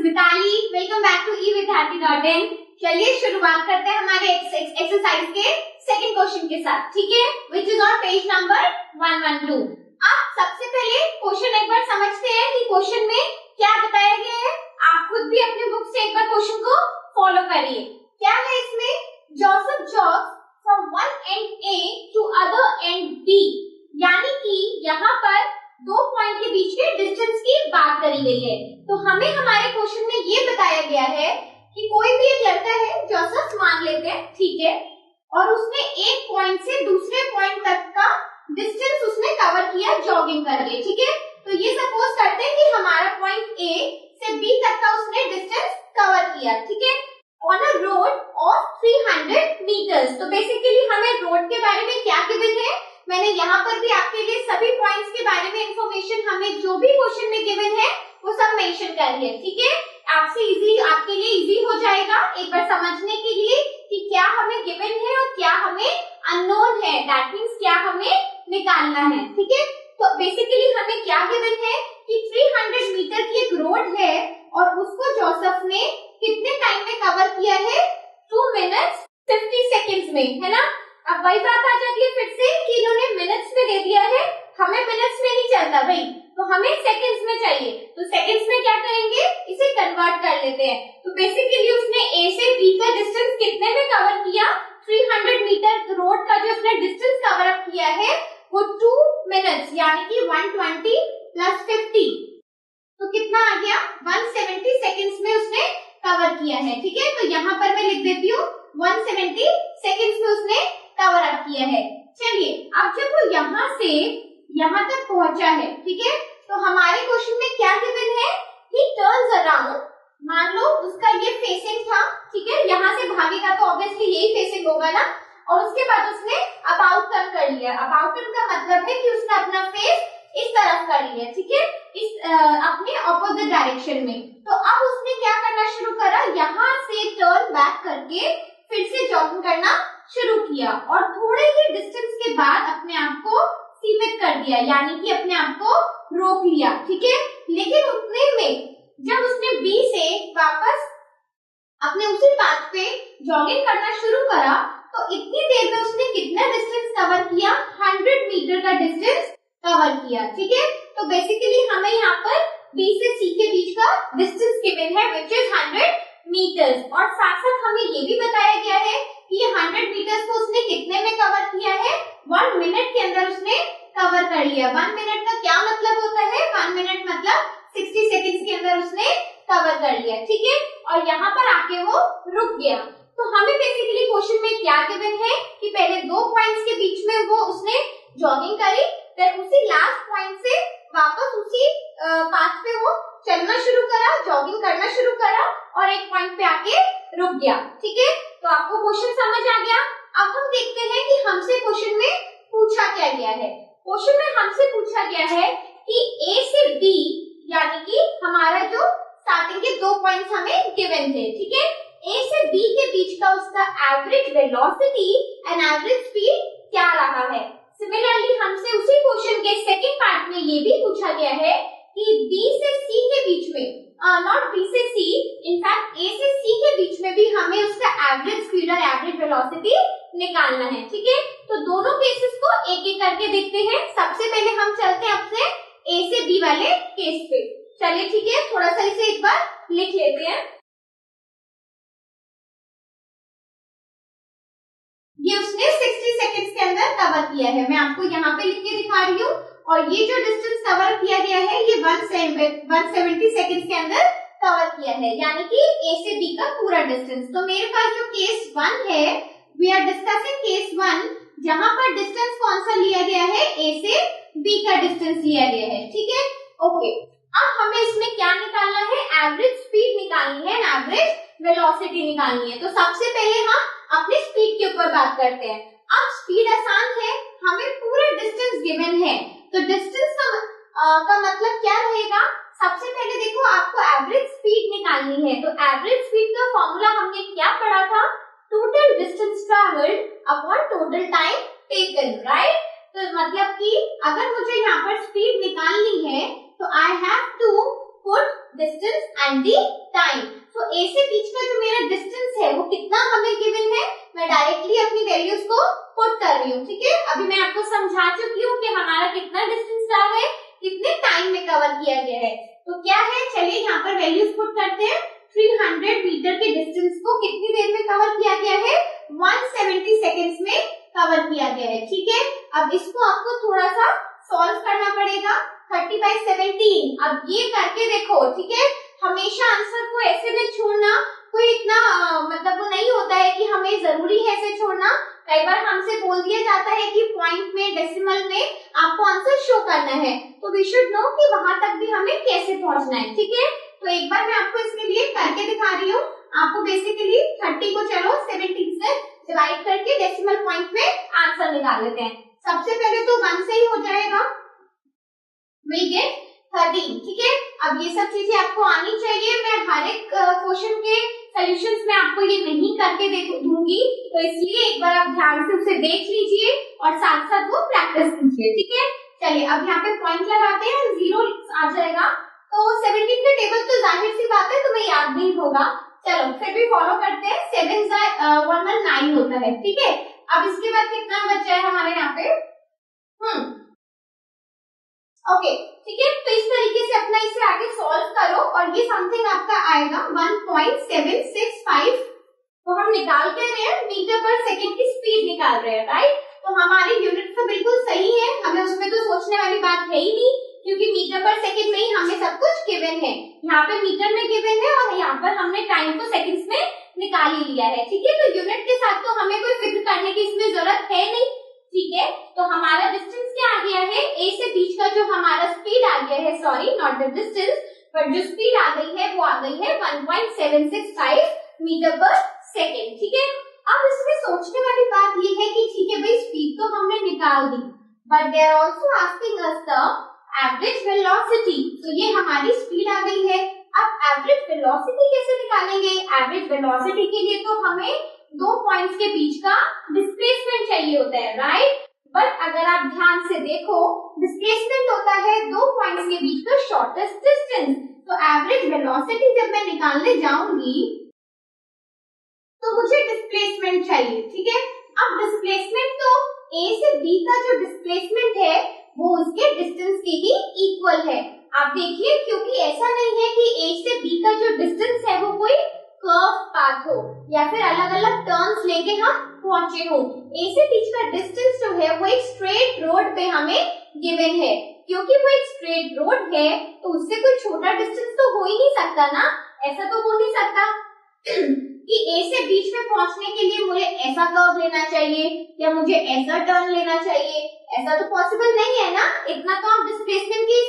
Mitali, welcome back to e-vidyarthi.in। चलिए शुरुआत करते हैं हमारे एक्सरसाइज के सेकंड क्वेश्चन के साथ, ठीक है, which is on page number 112। अब सबसे पहले क्वेश्चन एक बार समझते हैं कि क्वेश्चन में क्या बताया गया है। आप खुद भी अपने बुक से एक बार क्वेश्चन को फॉलो करिए। क्या है इसमें, Joseph jogs from one end A to other end B, यानी कि यहाँ पर दो पॉइंट के बीच के डिस्टेंस की बात करी गई है। तो हमें हमारे क्वेश्चन में ये बताया गया है कि कोई भी एक लड़का है, जोसेफ मान लेते हैं, ठीक है, और उसने एक पॉइंट से दूसरे पॉइंट तक का डिस्टेंस उसने कवर किया जॉगिंग करके, ठीक है। तो ये सपोज करते हैं कि हमारा पॉइंट ए से बी तक का उसने डिस्टेंस कवर किया, ठीक है, on a road of 300 metres. तो बेसिकली हमें रोड के बारे में क्या गिवन है, मैंने यहाँ पर भी आपके लिए सभी पॉइंट्स के बारे में इंफॉर्मेशन हमें जो भी क्वेश्चन में गिवन है वो सब मेंशन कर दिया, ठीक है। आपसे इजी, आपके लिए इजी हो जाएगा एक बार समझने के लिए कि क्या हमें गिवन है और क्या हमें अननोन है, दैट मींस क्या हमें निकालना है, ठीक है। तो बेसिकली हमें क्या गिवन है कि 300 मीटर की एक रोड है और उसको जोसेफ ने कितने टाइम में कवर किया है, 2 मिनट्स 50 सेकेंड्स में, है ना। अब वही बात आ जाती है फिर से कि इन्होंने मिनट्स में दे दिया है, हमें मिनट्स में नहीं चलता भाई, तो हमें सेकंड्स में चाहिए। तो सेकंड्स में क्या करेंगे, इसे कन्वर्ट कर लेते हैं। तो बेसिकली उसने ए से बी का डिस्टेंस कितने में कवर किया, 300 मीटर रोड का जो उसने डिस्टेंस कवर अप किया है वो 2 मिनट्स, यानी कि 120 प्लस 50, तो कितना आ गया, 170 सेकंड्स में उसने कवर किया है, ठीक है। तो यहाँ पर मैं लिख देती हूँ 170 सेकंड्स में उसने कवर अप किया है। चलिए अब जब वो यहाँ से यहाँ तक पहुंचा है, ठीक है, तो हमारे क्वेश्चन में क्या गिवन है, ही टर्न्स अराउंड, मान लो उसका ये फेसिंग था, ठीक है, यहाँ से भागेगा तो ऑब्वियसली यही फेसिंग होगा ना, और उसके बाद उसने अबाउट टर्न कर लिया। अबाउट टर्न का मतलब है कि उसने अपना फेस इस तरफ कर लिया, ठीक है, इस अपने ऑपोजिट डायरेक्शन में। तो अब उसने क्या करना शुरू करा, यहाँ से टर्न बैक करके फिर से जॉगिंग करना शुरू किया और थोड़े ही डिस्टेंस के बाद अपने आप को सीमित कर दिया, यानी कि अपने आप को रोक लिया, ठीक है। लेकिन उतने में जब उसने बी से वापस अपने उसी पाथ पे जॉगिंग करना शुरू करा तो इतनी देर में उसने कितना डिस्टेंस कवर किया, 100 मीटर का डिस्टेंस कवर किया, ठीक है। तो बेसिकली हमें यहाँ पर बी से सी के बीच का डिस्टेंस गिवन है विच इज 100 मीटर्स, और साथ साथ हमें ये भी बताया गया है कि ये 100 मीटर्स को उसने कितने में कवर किया है, 1 मिनट के अंदर उसने कवर कर लिया। 1 मिनट का क्या मतलब होता है, 1 मिनट मतलब 60 सेकंड्स के अंदर उसने कवर कर लिया, ठीक है, और यहाँ पर आके वो रुक गया। तो हमें बेसिकली क्वेश्चन में क्या गिवन है कि पहले दो पॉइंट्स के बीच में वो उसने जॉगिंग करी, फिर उसी लास्ट पॉइंट से वापस उसी पाथ पे वो चलना शुरू करा, जॉगिंग करना शुरू करा और एक पॉइंट पे आके रुक गया, ठीक है। तो आपको क्वेश्चन समझ आ गया। अब हम देखते हैं कि हमसे क्वेश्चन में पूछा क्या गया है। क्वेश्चन में हमसे पूछा गया है कि ए से बी, यानी कि हमारा जो स्टार्टिंग के दो पॉइंट्स हमें गिवन थे, ठीक है, ए से बी के बीच का उसका average velocity and average speed क्या रहा है। सिमिलरली हमसे उसी क्वेश्चन के सेकंड पार्ट में ये भी पूछा गया है कि बी से सी के बीच में, नॉट बी से सी, इनफैक्ट ए से सी के बीच में भी हमें उसका एवरेज स्पीड और एवरेज वेलोसिटी निकालना है, ठीक है। तो दोनों केसेस को एक एक करके देखते हैं। सबसे पहले हम चलते हैं अपने ए से बी वाले केस पे। चलिए ठीक है, थोड़ा सा इसे एक बार लिख लेते हैं। ये उसने 60 सेकंड्स के अंदर कवर किया है, मैं आपको यहाँ पे लिख के दिखा रही हूँ, और ये जो डिस्टेंस कवर किया गया है ये 170 सेकंड्स के अंदर कवर किया है, यानी कि ए से बी का पूरा डिस्टेंस। तो मेरे पास जो केस 1 है, वी आर डिस्कसिंग केस 1, जहां पर डिस्टेंस कौन सा लिया गया है, ए से बी का डिस्टेंस लिया गया है, ठीक है, ओके। अब हमें इसमें क्या निकालना है, एवरेज स्पीड निकालनी है, एवरेज वेलोसिटी निकालनी है। तो सबसे पहले हम अपनी स्पीड के ऊपर बात करते हैं। अब स्पीड आसान है, हमें पूरा डिस्टेंस गिवन है, तो डिस्टेंस का मतलब क्या रहेगा, सबसे पहले देखो आपको एवरेज स्पीड निकालनी है। तो एवरेज स्पीड का फॉर्मूला हमने क्या पढ़ा था, total distance travelled upon total time taken, right. तो मतलब कि अगर मुझे यहाँ पर स्पीड निकालनी है तो I have to put distance and the time. तो ए से बीच का जो मेरा डिस्टेंस है वो कितना हमें गिवन है, मैं डायरेक्टली अपनी वैल्यूज को पुट कर रही हूँ। ठीक है, अभी मैं आपको समझा चुकी हूँ कि हमारा कितना डिस्टेंस रहा है, कितने टाइम में कवर किया गया है। तो क्या है, चलिए यहाँ पर वैल्यूज पुट करते हैं। 300 मीटर के डिस्टेंस को कितनी देर में कवर किया गया है, 170 सेकेंड्स में कवर किया गया है। ठीक है, अब इसको आपको थोड़ा सा सॉल्व करना पड़ेगा। 30/17, अब ये करके देखो। ठीक है, हमेशा आंसर को ऐसे में छोड़ना कोई इतना मतलब वो नहीं होता है कि हमें जरूरी है ऐसे छोड़ना। कई बार हमसे बोल दिया जाता है कि पॉइंट में, डेसिमल में आपको आंसर शो करना है, तो वी शुड नो कि वहां तक भी हमें कैसे पहुंचना है। ठीक है, तो एक बार मैं आपको इसके लिए करके दिखा रही हूँ। आपको बेसिकली 30 को चलो 17 से डिवाइड करके डेसिमल पॉइंट में आंसर निकाल लेते हैं। सबसे पहले तो 1 से ही हो जाएगा, विल गेट 13। ठीक है, अब ये सब चीजें आपको आनी चाहिए। मैं हर एक क्वेश्चन के सॉल्यूशंस में आपको ये नहीं करके दूंगी, तो इसलिए एक बार आप ध्यान से उसे देख लीजिए और साथ साथ वो प्रैक्टिस कीजिए। ठीक है, चलिए अब यहाँ पे पॉइंट लगाते हैं, 0 आ जाएगा। तो 17 के टेबल तो जाहिर सी बात है तुम्हें याद नहीं होगा, चलो फिर भी फॉलो करते हैं। 7 119 होता है। ठीक है, अब इसके बाद कितना बचा है हमारे यहाँ पे, ओके ठीक है, तो इस तरीके से अपना इसे आगे सॉल्व करो और ये समथिंग आपका आएगा 1.765। तो हम निकाल के रहे हैं मीटर पर सेकंड की स्पीड निकाल रहे हैं, राइट। तो हमारी यूनिट तो बिल्कुल सही है, हमें उसमें तो सोचने वाली बात है ही नहीं, क्योंकि मीटर पर सेकंड में ही हमें सब कुछ गिवन है। यहाँ पे मीटर में गिवन है और यहाँ पर हमने टाइम को सेकंड्स में निकाल ही लिया है। ठीक है, तो यूनिट के साथ तो हमें कोई फिक्र करने की इसमें जरूरत है नहीं। ठीक है, तो हमारा डिस्टेंस क्या आ गया है, ए से बीच का जो हमारा स्पीड आ गया है, सॉरी नॉट द डिस्टेंस पर जो स्पीड आ गई है वो आ गई है 1.765 मीटर पर सेकेंड। ठीक है, अब इसमें सोचने वाली बात ये है कि ठीक है भाई स्पीड तो हमने निकाल दी, but they are also asking us the average velocity. तो ये हमारी स्पीड आ गई है, अब एवरेज वेलोसिटी कैसे निकालेंगे। एवरेज वेलोसिटी के लिए तो हमें दो पॉइंट्स के बीच का डिस्प्लेसमेंट चाहिए होता है, राइट। बट अगर आप ध्यान से देखो, डिस्प्लेसमेंट होता है दो पॉइंट्स के बीच का शॉर्टेस्ट डिस्टेंस। तो एवरेज वेलोसिटी जब मैं निकालने जाऊंगी तो मुझे डिस्प्लेसमेंट चाहिए। ठीक है, अब डिस्प्लेसमेंट तो ए से बी का जो डिस्प्लेसमेंट है वो उसके डिस्टेंस के ही इक्वल है। आप देखिए, क्योंकि ऐसा नहीं है कि ए से बी का जो डिस्टेंस है वो कोई कर्व पाथ हो या फिर अलग अलग टर्न्स लेके हम पहुंचे हो। ए से बीच का डिस्टेंस जो है वो एक स्ट्रेट रोड पे हमें गिवन है। क्योंकि वो एक स्ट्रेट रोड है तो उससे कोई छोटा डिस्टेंस तो हो ही नहीं सकता ना, ऐसा तो हो नहीं सकता कि ए से बीच में पहुंचने के लिए मुझे ऐसा कर्व लेना चाहिए या मुझे ऐसा टर्न लेना चाहिए, ऐसा तो पॉसिबल नहीं है ना। इतना तो आप डिस्प्लेसमेंट की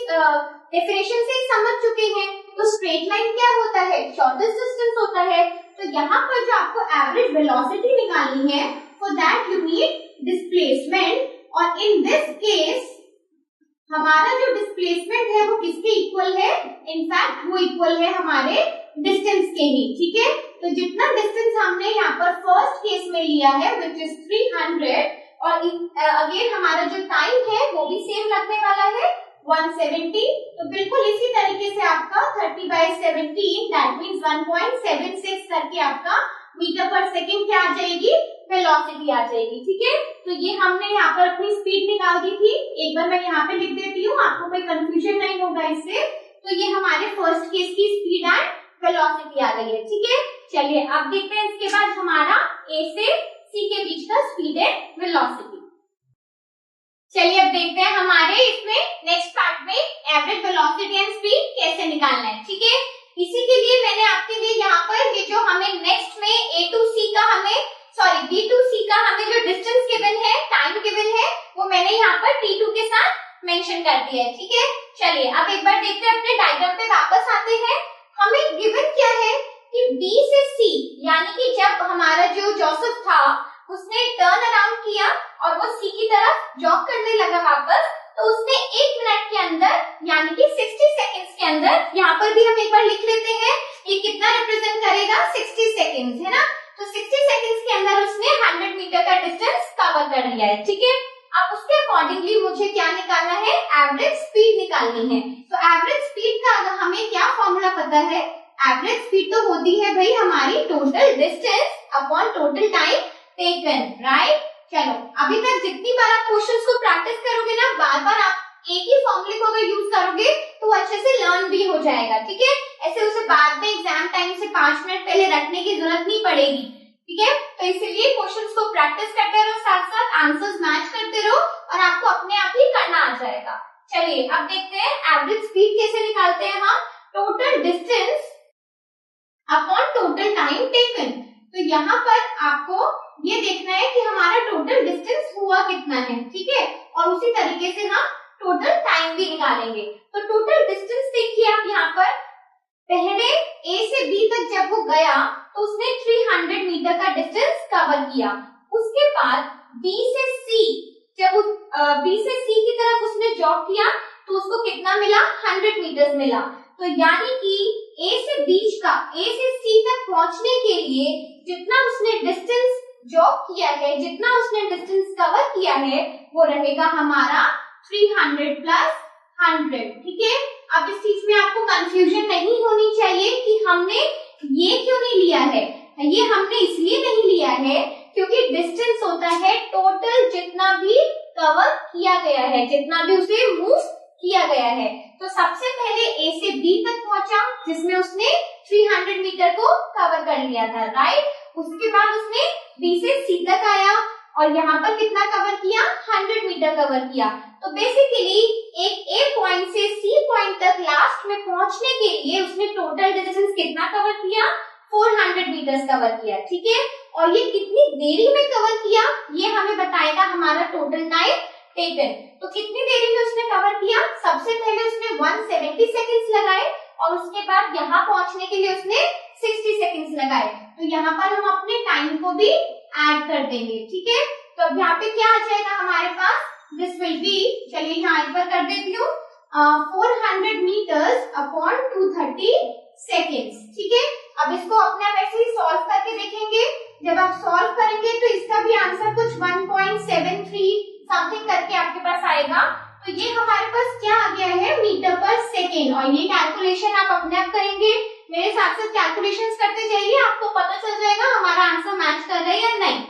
डेफिनेशन से समझ चुके हैं। तो स्ट्रेट लाइन क्या होता है, शॉर्टेस्ट डिस्टेंस होता है। तो यहाँ पर जो आपको एवरेज वेलोसिटी निकालनी है, for that you need displacement, और इन दिस केस हमारा जो डिस्प्लेसमेंट है वो किसके इक्वल है, इनफैक्ट वो इक्वल है हमारे डिस्टेंस के ही। ठीक है, तो जितना डिस्टेंस हमने यहाँ पर फर्स्ट केस में लिया है विच इज 300, और अगेन हमारा जो टाइम है वो भी सेम लगने वाला है 170। तो बिल्कुल इसी तरीके से आपका 30/17 दैट मींस 1.76 करके आपका मीटर पर सेकंड क्या आ जाएगी, वेलोसिटी आ जाएगी। ठीक है, तो ये हमने यहाँ पर अपनी स्पीड निकाल दी थी। एक बार मैं यहाँ पे लिख देती हूँ, आपको कोई कंफ्यूजन नहीं होगा इससे। तो ये हमारे फर्स्ट केस की स्पीड एंड वेलोसिटी आ गई है। ठीक है, चलिए अब देखते हैं इसके बाद हमारा ए से सी के बीच का स्पीड एंड वेलोसिटी। चलिए अब देखते हैं हमारे इसमें नेक्स्ट पार्ट में एवरेज वेलोसिटी एंड स्पीड कैसे निकालना है। ठीक है, इसी के लिए मैंने आपके लिए यहाँ पर ये जो हमें नेक्स्ट में A to C का B to C का हमें जो डिस्टेंस गिवन है, टाइम गिवन है, वो मैंने यहाँ पर T2 के साथ मेंशन कर दिया है। ठीक है, चलिए अब एक बार देखते हैं, अपने डायग्राम पे वापस आते हैं। हमें गिवन क्या है कि B से C, यानी कि जब हमारा जो जोसेफ था उसने टर्न अराउंड किया और वो सी की तरफ जॉग करने लगा वापस, तो उसने 1 मिनट के अंदर यानी कि 60 सेकंड्स के अंदर, यहाँ पर भी हम एक बार लिख लेते हैं, ये कितना रिप्रेजेंट करेगा, 60 सेकंड्स है ना। तो 60 सेकंड्स के अंदर उसने 100 मीटर का डिस्टेंस कवर कर लिया है। ठीक है, अब उसके अकॉर्डिंगली मुझे क्या निकालना है, एवरेज स्पीड निकालनी है। तो एवरेज स्पीड का हमें क्या फॉर्मूला पता है, एवरेज स्पीड तो होती है भाई हमारी total distance upon total time taken, right. चलो अभी तक जितनी बार आप क्वेश्चंस को प्रैक्टिस करोगे ना, बार बार आप एक ही फॉर्मूले को अगर यूज करोगे तो अच्छे से लर्न भी हो जाएगा, ठीक है। ऐसे उसे बाद में एग्जाम टाइम से 5 मिनट पहले रखने की जरूरत नहीं पड़ेगी, ठीक है। तो इसीलिए क्वेश्चंस को प्रैक्टिस करते रहो, साथ साथ आंसर्स मैच करते रहो और आपको अपने आप ही करना आ जाएगा। चलिए अब देखते हैं एवरेज स्पीड कैसे निकालते हैं हम, total distance upon total time taken. तो यहाँ पर आपको ये देखना है कि हमारा टोटल डिस्टेंस हुआ कितना है, ठीक है, और उसी तरीके से हम टोटल टाइम भी निकालेंगे। तो टोटल डिस्टेंस देखिए आप यहाँ पर, पहले A से B तक जब वो गया तो उसने 300 मीटर का डिस्टेंस कवर किया। उसके बाद B से C, जब B से C की तरफ उसने जॉग किया तो उसको कितना मिला, 100 मीटर मिला। तो यानी कि A से C तक पहुंचने के लिए जितना उसने डिस्टेंस जॉग किया है, जितना उसने डिस्टेंस कवर किया है, वो रहेगा हमारा 300 प्लस 100, ठीक है। अब इस चीज में आपको कंफ्यूजन नहीं होनी चाहिए कि हमने ये क्यों नहीं लिया है। ये हमने इसलिए नहीं लिया है क्योंकि डिस्टेंस होता है टोटल जितना भी कवर किया गया है, जितना भी उसे मूव किया गया है। तो सबसे पहले A से B तक पहुंचा जिसमें उसने 300 मीटर को कवर कर लिया था, राइट। उसके बाद उसने B से C तक आया और यहाँ पर कितना कवर किया, 100 मीटर कवर किया। तो बेसिकली एक A पॉइंट से C पॉइंट तक लास्ट में पहुंचने के लिए उसने टोटल डिस्टेंस कितना कवर किया, 400 मीटर कवर किया, ठीक है। और ये कितनी देरी में कवर किया ये हमें बताएगा हमारा टोटल टाइम टेकन। तो कितनी देरी में उसने कवर किया, सबसे पहले उसने 170 सेकेंड्स लगाए और उसके बाद यहाँ पहुंचने के लिए उसने 60 सेकेंड्स लगाए। तो यहाँ पर हम अपने टाइम को भी ऐड कर देंगे, ठीक है। तो अब यहाँ पे क्या आ जाएगा हमारे पास, दिस विल बी, चलिए यहाँ एक बार कर देती हूँ, 400 मीटर्स अपॉन 230 सेकेंड्स, ठीक है। अब इसको अपने आप ऐसे ही सॉल्व करके देखेंगे। जब आप सॉल्व करेंगे तो इसका भी आंसर कुछ 1.73 समथिंग करके आपके पास आएगा। तो ये हमारे पास क्या आ गया है, मीटर पर सेकेंड। और ये कैलकुलेशन आप अपने आप करेंगे, मेरे साथ साथ कैलकुलेशंस करते जाइए, आपको पता चल जाएगा हमारा आंसर मैच कर रहा है या नहीं,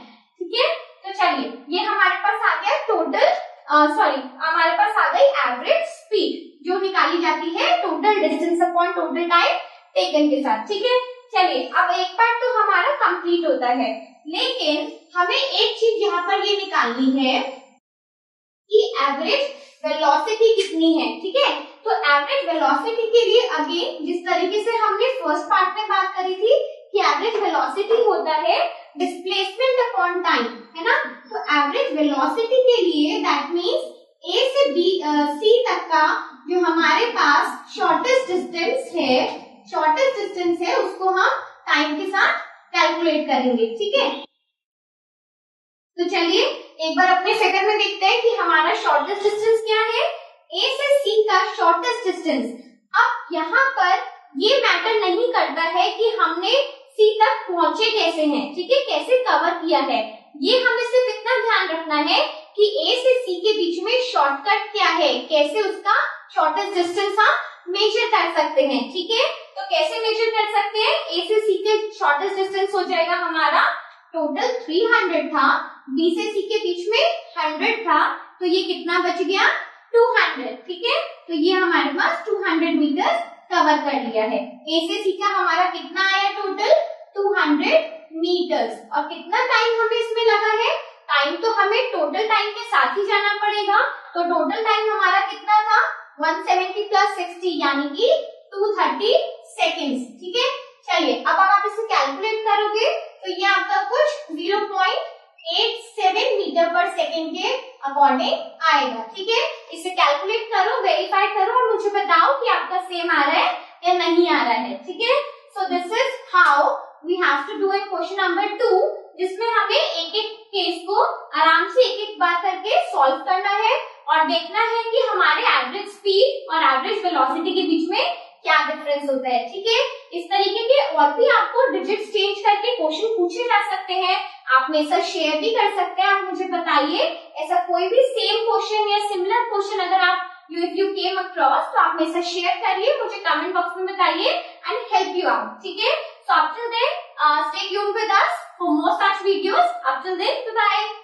ठीक है। तो चलिए ये हमारे पास आ गया टोटल, हमारे पास आ गई एवरेज स्पीड जो निकाली जाती है total distance upon total time taken के साथ, ठीक है। चलिए अब एक पार्ट तो हमारा कंप्लीट होता है, लेकिन हमें एक चीज यहाँ पर ये निकालनी है कि एवरेज वेलोसिटी कितनी है, ठीक है। तो एवरेज वेलोसिटी के लिए अगेन जिस तरीके से हमने फर्स्ट पार्ट में बात करी थी कि एवरेज वेलोसिटी होता है डिस्प्लेसमेंट अपॉन टाइम, है ना। तो एवरेज वेलोसिटी के लिए दैट मींस A से C तक का जो हमारे पास शॉर्टेस्ट डिस्टेंस है उसको हम टाइम के साथ कैलकुलेट करेंगे, ठीक है। तो चलिए एक बार अपने फिगर में देखते हैं कि हमारा शॉर्टेस्ट डिस्टेंस क्या है, A से C का शॉर्टेस्ट डिस्टेंस। अब यहाँ पर ये मैटर नहीं करता है कि हमने C तक पहुंचे कैसे हैं, ठीक है, कैसे कवर किया है। ये हमें सिर्फ इतना ध्यान रखना है कि A से C के बीच में शॉर्टकट क्या है, कैसे उसका शॉर्टेस्ट डिस्टेंस हम मेजर कर सकते हैं, ठीक है। तो कैसे मेजर कर सकते हैं, A से C के शॉर्टेस्ट डिस्टेंस हो जाएगा हमारा टोटल 300 था, B से C के बीच में 100 था, तो ये कितना बच गया 200, ठीक है। तो ये हमारे पास 200 मीटर कवर कर लिया है। A से C का हमारा कितना आया टोटल 200 मीटर्स। और कितना टाइम हमें इसमें लगा है, टाइम तो हमें टोटल टाइम के साथ ही जाना पड़ेगा। तो टोटल टाइम हमारा कितना था 170 प्लस 60 यानी कि 230 सेकेंड्स, ठीक है। चलिए अब आप इसे कैलकुलेट करोगे तो ये आपका कुछ 0.87 मीटर पर सेकेंड के अकॉर्डिंग आएगा, ठीक है। इसे कैलकुलेट करो, वेरीफाई करो और मुझे बताओ कि आपका सेम आ रहा है या नहीं आ रहा है, ठीक है। So this is how we have to do in question number 2, जिसमें हमें एक एक केस को आराम से एक एक बार करके सॉल्व करना है और देखना है कि हमारे एवरेज स्पीड और एवरेज वेलोसिटी के बीच में क्या डिफरेंस होता है, ठीक है। इस तरीके के और भी आपको डिजिट्स चेंज करके क्वेश्चन पूछे जा सकते हैं, आप मेरे साथ शेयर भी कर सकते हैं। आप मुझे बताइए ऐसा कोई भी सेम क्वेश्चन या सिमिलर क्वेश्चन अगर आप इफ यू केम अक्रॉस तो आप मेरे साथ शेयर करिए, मुझे कमेंट बॉक्स में बताइए। and help you out. ठीक है? So up till then, stay tuned with us for more such videos. Up till then, bye bye.